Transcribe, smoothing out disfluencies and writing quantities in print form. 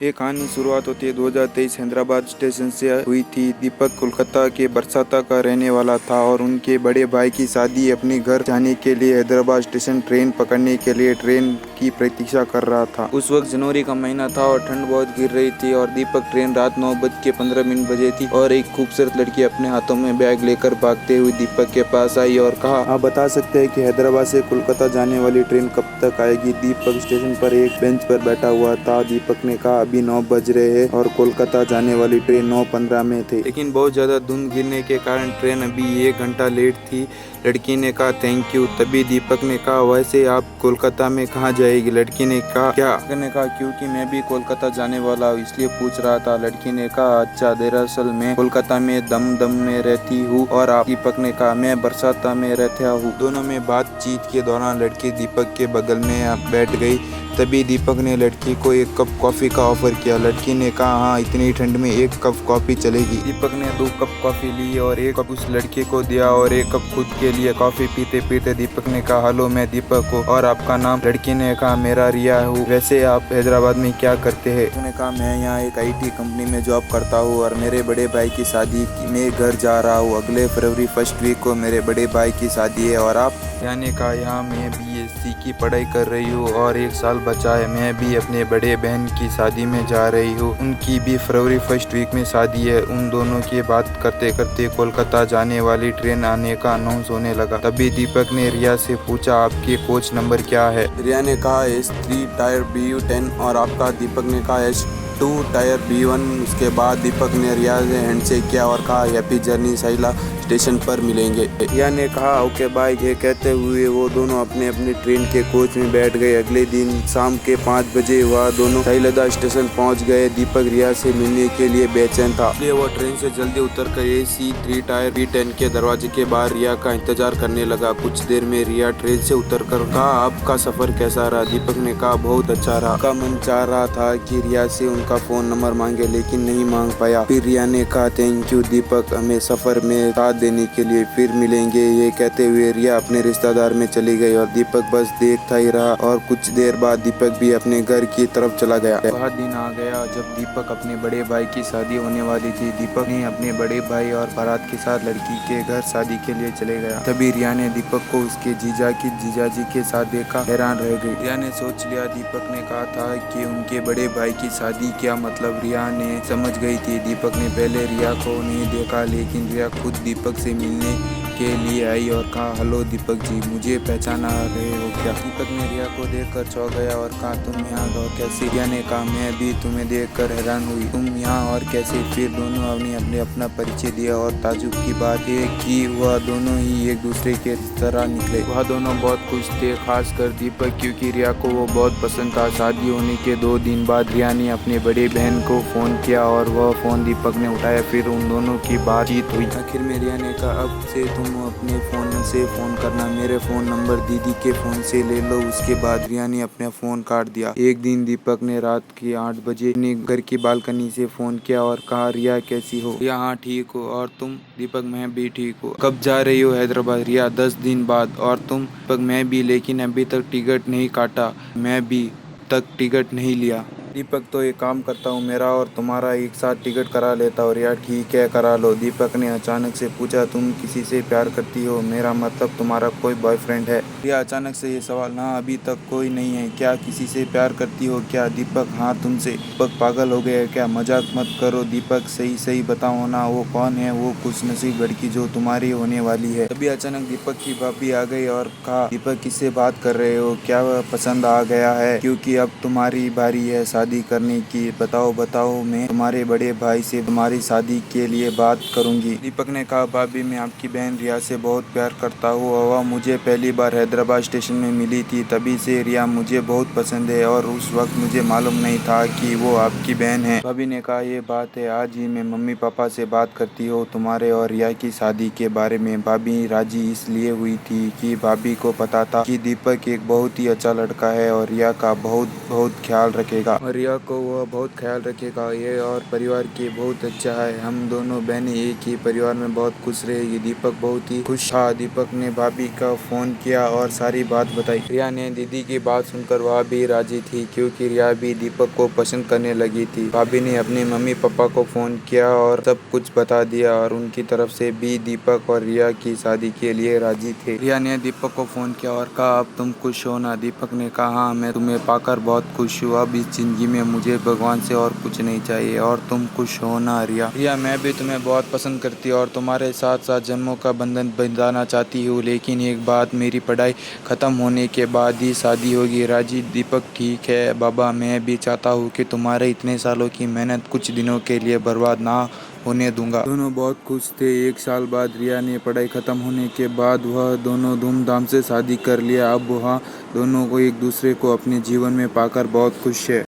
ये कहानी शुरुआत होती है 2023 हैदराबाद स्टेशन से हुई थी। दीपक कोलकाता के बरसाता का रहने वाला था और उनके बड़े भाई की शादी अपने घर जाने के लिए हैदराबाद स्टेशन ट्रेन पकड़ने के लिए ट्रेन की प्रतीक्षा कर रहा था। उस वक्त जनवरी का महीना था और ठंड बहुत गिर रही थी और दीपक ट्रेन रात 9:15 बजे थी और एक खूबसूरत लड़की अपने हाथों में बैग लेकर भागते हुए दीपक के पास आई और कहा, आप बता सकते हैं कि हैदराबाद से कोलकाता जाने वाली ट्रेन कब तक आएगी। दीपक स्टेशन पर एक बेंच पर बैठा हुआ था। दीपक ने कहा, अभी 9 बज रहे हैं और कोलकाता जाने वाली ट्रेन 9:15 में थी, लेकिन बहुत ज्यादा धुंध गिरने के कारण ट्रेन अभी 1 घंटा लेट थी। लड़की ने कहा, थैंक यू। तभी दीपक ने कहा, वैसे आप कोलकाता में कहाँ जाएगी। लड़की ने कहा, क्या। दीपक ने कहा, क्योंकि मैं भी कोलकाता जाने वाला हूँ इसलिए पूछ रहा था। लड़की ने कहा, अच्छा, दरअसल मैं कोलकाता में दम में रहती हूँ और आप। दीपक ने कहा, मैं बरसाता में रहता हूँ। दोनों में बातचीत के दौरान लड़की दीपक के बगल में बैठ गई। तभी दीपक ने लड़की को 1 कप कॉफी का ऑफर किया। लड़की ने कहा, हाँ, इतनी ठंड में 1 कप कॉफी चलेगी। दीपक ने 2 कप कॉफी ली और 1 कप उस लड़के को दिया और 1 कप खुद के लिए। कॉफी पीते पीते दीपक ने कहा, हेलो, मैं दीपक हूँ और आपका नाम। लड़की ने कहा, मेरा रिया हूँ। वैसे आप हैदराबाद में क्या करते हैं। उसने कहा, मैं यहाँ एक IT कंपनी में जॉब करता हूँ और मेरे बड़े भाई की शादी में घर जा रहा हूँ। अगले फरवरी फर्स्ट वीक को मेरे बड़े भाई की शादी है। और आप। यानी कहा, यहाँ मैं BSc की पढ़ाई कर रही हूँ और 1 साल बचा है। मैं भी अपने बड़े बहन की शादी में जा रही हूँ। उनकी भी फरवरी फर्स्ट वीक में शादी है। उन दोनों की बात करते करते कोलकाता जाने वाली ट्रेन आने का अनाउंस होने लगा। तभी दीपक ने रिया से पूछा, आपके कोच नंबर क्या है। रिया ने कहा, S3 टायर BU10 और आपका। दीपक ने कहा, S2 टायर B1। उसके बाद दीपक ने रिया से हैंडशेक किया और कहा, हैप्पी जर्नी साहिला, स्टेशन पर मिलेंगे। रिया ने कहा, ओके बाय। ये कहते हुए वो दोनों अपने अपने ट्रेन के कोच में बैठ गए। अगले दिन शाम के 5 बजे वह दोनों साहिलदा स्टेशन पहुंच गए। दीपक रिया से मिलने के लिए बेचैन था, इसलिए वो ट्रेन से जल्दी उतरकर AC3 टायर B10 के दरवाजे के बाहर रिया का इंतजार करने लगा। कुछ देर में रिया ट्रेन से उतरकर कहा, आपका सफर कैसा रहा। दीपक ने कहा, बहुत अच्छा रहा। उनका मन चाह रहा था कि रिया से उनका फोन नंबर मांगे, लेकिन नहीं मांग पाया। फिर रिया ने कहा, थैंक यू दीपक, हमें सफर में साथ देने के लिए, फिर मिलेंगे। ये कहते हुए रिया अपने रिश्तेदार में चली गई और दीपक बस देखता ही रहा। और कुछ देर बाद दीपक भी अपने घर की तरफ चला गया। वह दिन आ गया जब दीपक अपने बड़े भाई की शादी होने वाली थी। दीपक ने अपने बड़े भाई और बारात के साथ लड़की के घर शादी के लिए चले गया। तभी रिया ने दीपक को उसके जीजाजी के साथ देखा, हैरान रह गई। रिया ने सोच लिया दीपक ने कहा था कि उनके बड़े भाई की शादी, क्या मतलब। रिया ने समझ गई थी। दीपक ने पहले रिया को नहीं देखा, लेकिन रिया खुद दीपक से मिलने के लिए आई और कहा, हेलो दीपक जी, मुझे पहचाना रहे हो क्या। दीपक ने रिया को देखकर चौंक गया और कहा, तुम यहाँ और कैसे। रिया ने कहा, मैं भी तुम्हें देखकर हैरान हुई, तुम यहाँ और कैसे। फिर दोनों ने अपना परिचय दिया और ताजुब की बात है कि वह दोनों ही एक दूसरे के तरह निकले। वह दोनों बहुत खुश थे, खासकर दीपक, क्योंकि रिया को वो बहुत पसंद था। शादी होने के 2 दिन बाद रिया ने अपने बड़े बहन को फोन किया और वह फोन दीपक ने उठाया। फिर उन दोनों की बातचीत हुई। आखिर में रिया ने कहा, अब से तुम अपने फोन से फोन करना, मेरे फोन नंबर दीदी के फोन से ले लो। उसके बाद रिया ने अपना फोन काट दिया। एक दिन दीपक ने रात के 8 बजे अपने घर की बालकनी से फोन किया और कहा, रिया कैसी हो। रिया, हाँ ठीक हो। और तुम। दीपक, मैं भी ठीक हूँ। कब जा रही हो हैदराबाद। रिया, 10 दिन बाद। और तुम। दीपक, मैं भी, लेकिन अभी तक टिकट नहीं काटा। मैं भी तक टिकट नहीं लिया। दीपक, तो एक काम करता हूँ, मेरा और तुम्हारा एक साथ टिकट करा लेता हूँ। रिया, ठीक है, करा लो। दीपक ने अचानक से पूछा, तुम किसी से प्यार करती हो। मेरा मतलब तुम्हारा कोई बॉयफ्रेंड है। रिया अचानक से ये सवाल, ना अभी तक कोई नहीं है। क्या किसी से प्यार करती हो क्या। दीपक, हाँ, तुमसे। दीपक, पागल हो गया क्या, मजाक मत करो। दीपक, सही सही बताओ ना, वो कौन है वो खुशनसीब लड़की जो तुम्हारी होने वाली है। तभी अचानक दीपक की भाभी आ गई और कहा, दीपक किससे बात कर रहे हो, क्या वह पसंद आ गया है, क्योंकि अब तुम्हारी बारी है शादी करने की। बताओ, मैं तुम्हारे बड़े भाई से तुम्हारी शादी के लिए बात करूंगी। दीपक ने कहा, भाभी, मैं आपकी बहन रिया से बहुत प्यार करता हूँ। वह मुझे पहली बार हैदराबाद स्टेशन में मिली थी, तभी से रिया मुझे बहुत पसंद है और उस वक्त मुझे मालूम नहीं था कि वो आपकी बहन है। भाभी ने कहा, ये बात है, आज ही मैं मम्मी पापा से बात करती हूँ तुम्हारे और रिया की शादी के बारे में। भाभी राजी इसलिए हुई थी कि भाभी को पता था कि दीपक एक बहुत ही अच्छा लड़का है और रिया का बहुत बहुत ख्याल रखेगा। और रिया को वह बहुत ख्याल रखेगा। ये और परिवार के बहुत अच्छा है। हम दोनों बहनें एक ही परिवार में बहुत खुश रहेगी। दीपक बहुत ही खुश था। दीपक ने भाभी का फ़ोन किया और सारी बात बताई। रिया ने दीदी की बात सुनकर वह भी राजी थी, क्योंकि रिया भी दीपक को पसंद करने लगी थी। भाभी ने अपने मम्मी पापा को फ़ोन किया और सब कुछ बता दिया और उनकी तरफ से भी दीपक और रिया की शादी के लिए राजी थे। रिया ने दीपक को फ़ोन किया और कहा, अब तुम खुश हो ना? दीपक ने कहा, हाँ, मैं तुम्हें पाकर बहुत खुश हूँ। अब इस ज़िंदगी में मुझे भगवान से और कुछ नहीं चाहिए। और तुम खुश हो ना रिया? रिया, मैं भी तुम्हें बहुत पसंद करती हूँ और तुम्हारे साथ साथ जन्मों का बंधन बंधाना चाहती हूँ, लेकिन एक बात, मेरी पढ़ाई ख़त्म होने के बाद ही शादी होगी। राजी? दीपक, ठीक है बाबा, मैं भी चाहता हूँ कि तुम्हारे इतने सालों की मेहनत कुछ दिनों के लिए बर्बाद ना होने दूंगा। दोनों बहुत खुश थे। एक साल बाद रिया ने पढ़ाई ख़त्म होने के बाद वह दोनों धूमधाम से शादी कर लिया। अब वह दोनों को एक दूसरे को अपने जीवन में पाकर बहुत खुश है।